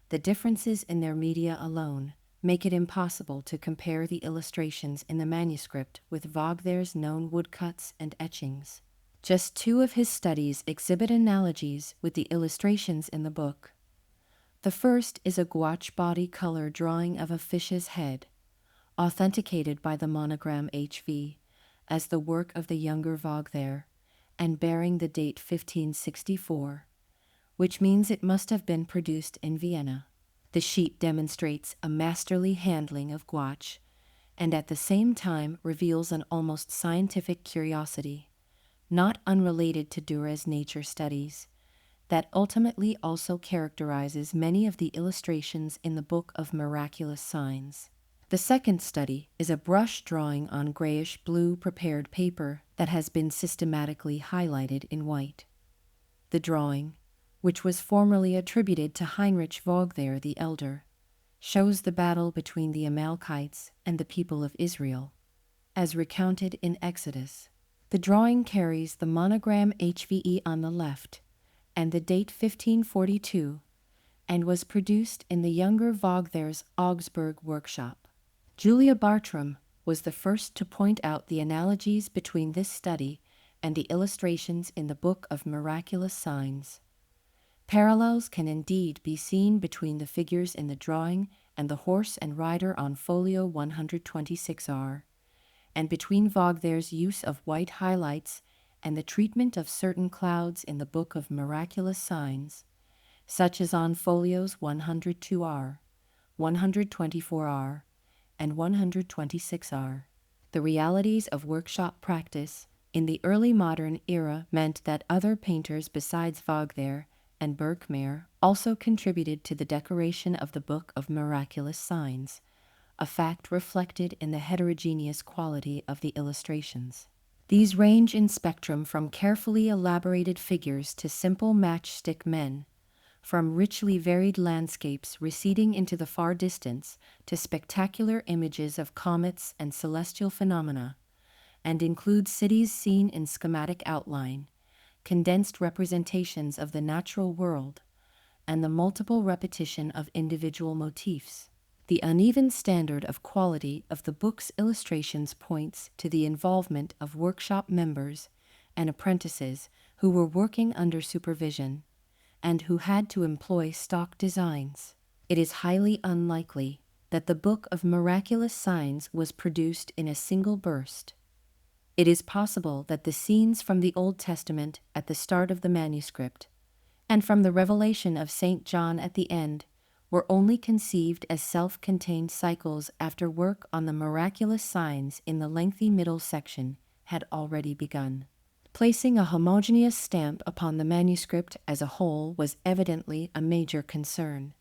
The differences in their media alone make it impossible to compare the illustrations in the manuscript with Wagner's known woodcuts and etchings. Just 2 of his studies exhibit analogies with the illustrations in the book. The first is a gouache body color drawing of a fish's head, authenticated by the monogram HV as the work of the younger Wagner, and bearing the date 1564, which means it must have been produced in Vienna. The sheet demonstrates a masterly handling of gouache, and at the same time reveals an almost scientific curiosity, not unrelated to Durer's nature studies, that ultimately also characterizes many of the illustrations in the Book of Miraculous Signs. The second study is a brush drawing on grayish-blue prepared paper that has been systematically highlighted in white. The drawing, which was formerly attributed to Heinrich Wagner the Elder, shows the battle between the Amalekites and the people of Israel, as recounted in Exodus. The drawing carries the monogram HVE on the left and the date 1542, and was produced in the younger Wagner's Augsburg workshop. Julia Bartram was the first to point out the analogies between this study and the illustrations in the Book of Miraculous Signs. Parallels can indeed be seen between the figures in the drawing and the horse and rider on folio 126R, and between Wagner's use of white highlights and the treatment of certain clouds in the Book of Miraculous Signs, such as on folios 102R, 124R, and 126R. The realities of workshop practice in the early modern era meant that other painters besides Wagner and Bergmair also contributed to the decoration of the Book of Miraculous Signs, a fact reflected in the heterogeneous quality of the illustrations. These range in spectrum from carefully elaborated figures to simple matchstick men, from richly varied landscapes receding into the far distance to spectacular images of comets and celestial phenomena, and include cities seen in schematic outline, condensed representations of the natural world, and the multiple repetition of individual motifs. The uneven standard of quality of the book's illustrations points to the involvement of workshop members and apprentices who were working under supervision and who had to employ stock designs. It is highly unlikely that the Book of Miraculous Signs was produced in a single burst. It is possible that the scenes from the Old Testament at the start of the manuscript, and from the revelation of St. John at the end, were only conceived as self-contained cycles after work on the miraculous signs in the lengthy middle section had already begun. Placing a homogeneous stamp upon the manuscript as a whole was evidently a major concern,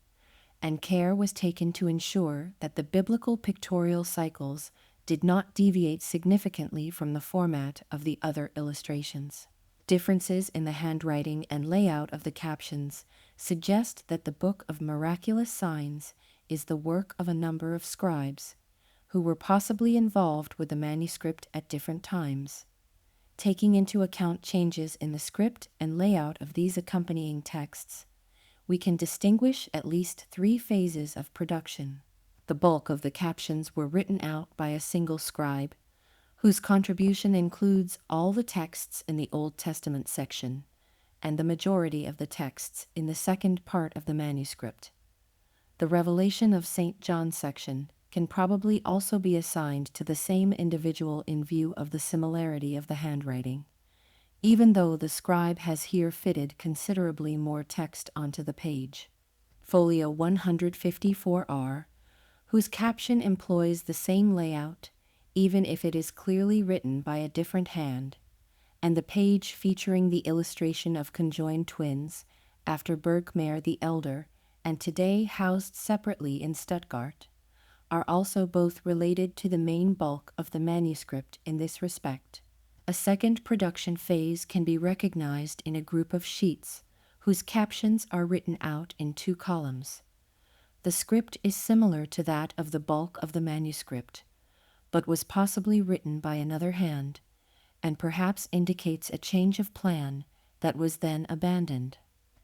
and care was taken to ensure that the biblical pictorial cycles did not deviate significantly from the format of the other illustrations. Differences in the handwriting and layout of the captions suggest that the Book of Miraculous Signs is the work of a number of scribes, who were possibly involved with the manuscript at different times. Taking into account changes in the script and layout of these accompanying texts, we can distinguish at least 3 phases of production. The bulk of the captions were written out by a single scribe, whose contribution includes all the texts in the Old Testament section, and the majority of the texts in the second part of the manuscript. The Revelation of St. John section can probably also be assigned to the same individual in view of the similarity of the handwriting, even though the scribe has here fitted considerably more text onto the page. Folio 154R, whose caption employs the same layout, even if it is clearly written by a different hand, and the page featuring the illustration of conjoined twins, after Bergmair the Elder, and today housed separately in Stuttgart, are also both related to the main bulk of the manuscript in this respect. A second production phase can be recognized in a group of sheets whose captions are written out in 2 columns. The script is similar to that of the bulk of the manuscript, but was possibly written by another hand, and perhaps indicates a change of plan that was then abandoned.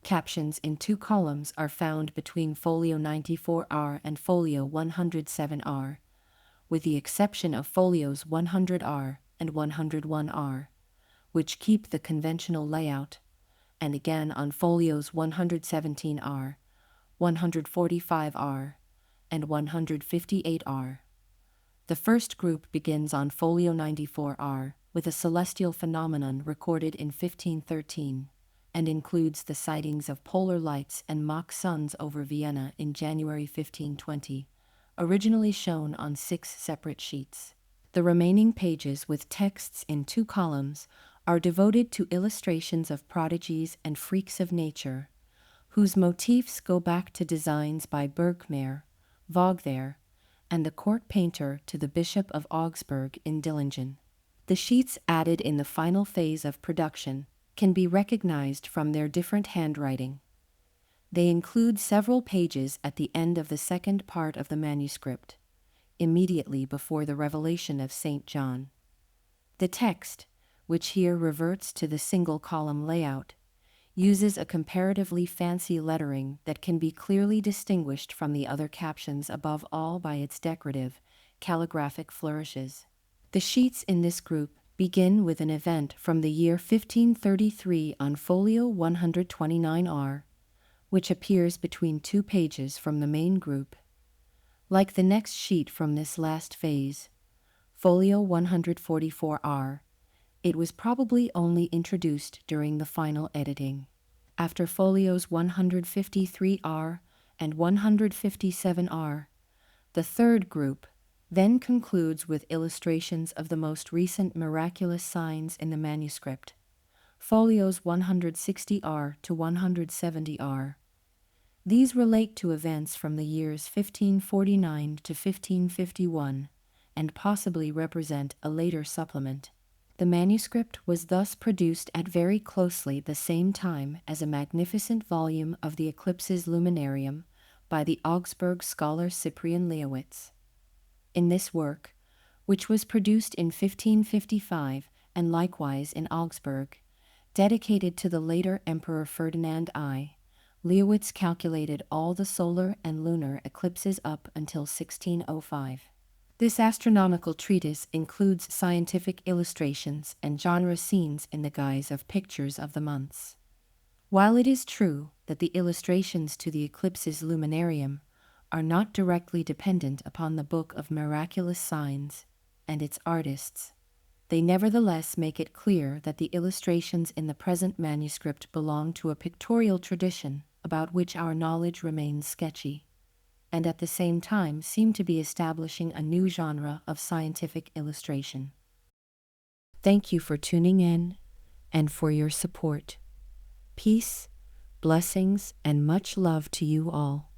Captions in 2 columns are found between folio 94R and folio 107R, with the exception of folios 100R and 101R, which keep the conventional layout, and again on folios 117R, 145R, and 158R. The first group begins on folio 94R with a celestial phenomenon recorded in 1513, and includes the sightings of polar lights and mock suns over Vienna in January 1520, originally shown on 6 separate sheets. The remaining pages with texts in 2 columns are devoted to illustrations of prodigies and freaks of nature, whose motifs go back to designs by Bergmair, Wagner, and the court painter to the Bishop of Augsburg in Dillingen. The sheets added in the final phase of production can be recognized from their different handwriting. They include several pages at the end of the second part of the manuscript, immediately before the revelation of St. John. The text, which here reverts to the single-column layout, uses a comparatively fancy lettering that can be clearly distinguished from the other captions above all by its decorative, calligraphic flourishes. The sheets in this group begin with an event from the year 1533 on folio 129R, which appears between 2 pages from the main group. Like the next sheet from this last phase, Folio 144R, it was probably only introduced during the final editing. After folios 153R and 157R, the third group then concludes with illustrations of the most recent miraculous signs in the manuscript, folios 160R to 170R. These relate to events from the years 1549 to 1551 and possibly represent a later supplement. The manuscript was thus produced at very closely the same time as a magnificent volume of the Eclipses Luminarium by the Augsburg scholar Cyprian Leowitz. In this work, which was produced in 1555 and likewise in Augsburg, dedicated to the later Emperor Ferdinand I, Leowitz calculated all the solar and lunar eclipses up until 1605. This astronomical treatise includes scientific illustrations and genre scenes in the guise of pictures of the months. While it is true that the illustrations to the Eclipses Luminarium are not directly dependent upon the Book of Miraculous Signs and its artists, they nevertheless make it clear that the illustrations in the present manuscript belong to a pictorial tradition about which our knowledge remains sketchy, and at the same time seem to be establishing a new genre of scientific illustration. Thank you for tuning in and for your support. Peace, blessings, and much love to you all.